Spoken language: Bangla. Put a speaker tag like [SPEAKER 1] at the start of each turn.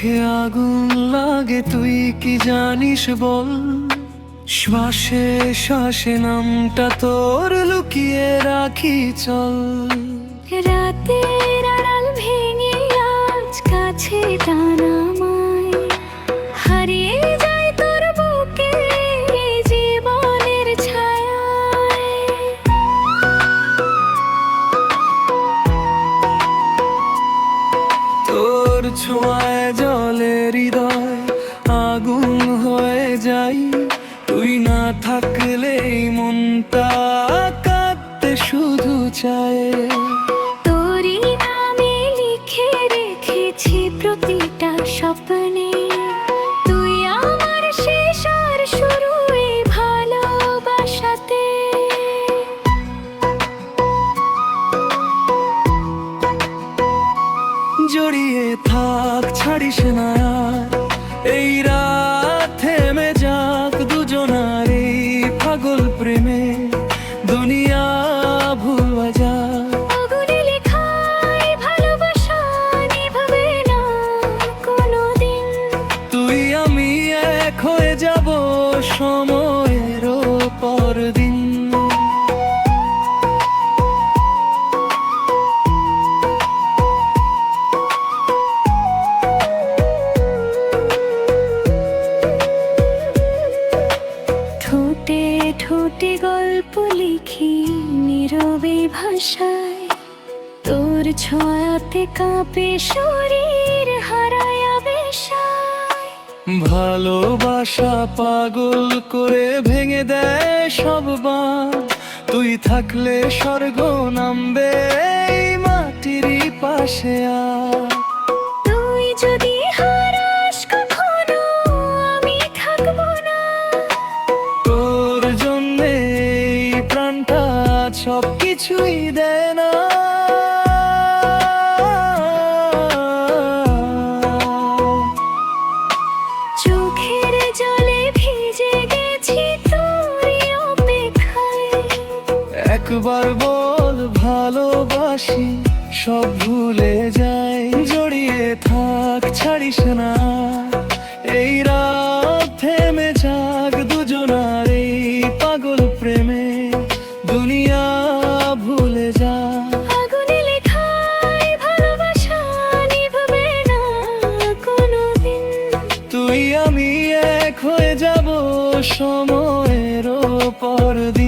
[SPEAKER 1] চোখে আগুন লাগে তুই কি জানিস বল, শ্বাসে শ্বাসে নামটা তোর লুকিয়ে রাখি চল।
[SPEAKER 2] রাতের আড়াল ভেঙে আজ কাছে টানামায় হারিয়ে যায় তোর বুকে জীবনের ছায়ায়।
[SPEAKER 1] তোর ছোঁয়ায় জলে হৃদয় আগুন হয়ে যাই, তুই না থাকলে মনটা কাঁদতে শুধু চায়।
[SPEAKER 2] তোরই নামে লিখে রেখেছি প্রতিটা স্বপ্নে, তুই আমার শেষ আর শুরু এই ভালোবাসাতে।
[SPEAKER 1] জড়িয়ে থাক ছাড়িস না আর, এই রাত থেমে যাক দুজনার এই পাগল প্রেমে, দুনিয়া ভুলবা যাক।
[SPEAKER 2] আগুনে লেখাই ভালোবাসা নিভাবে না কোনোদিন,
[SPEAKER 1] তুই আমি এক হয়ে যাব সময়ের পর দিন।
[SPEAKER 2] ঠোঁটে ঠোঁটে গল্প লিখি নীরবে ভাষায়, তোর ছোঁয়াতে কাঁপে শরীর হারায় আবেশায়।
[SPEAKER 1] ভালোবাসা পাগল করে ভেঙে দেয় সব বাঁধ, তুই থাকলে স্বর্গ নামবে এই মাটিরই পাশে আর।
[SPEAKER 2] তুই যদি হারাস কখনো আমি থাকবো না,
[SPEAKER 1] তোর জন্যে এই প্রাণটা সব কিছুই দেয় না।
[SPEAKER 2] চোখের জলে ভিজে গেছি তোরই অপেক্ষায়।
[SPEAKER 1] একবার বল ভালোবাসি সব ভুলে যাই, জড়িয়ে থাক ছাড়িস না, এই রাত থেমে যাক দুজনার এই পাগল প্রেমে, দুনিয়া ভুলে যা।
[SPEAKER 2] আগুনে লেখাই ভালোবাসা নিভাবে না কোনোদিন,
[SPEAKER 1] তুই আমি এক হয়ে যাব সময়ের পর দিন।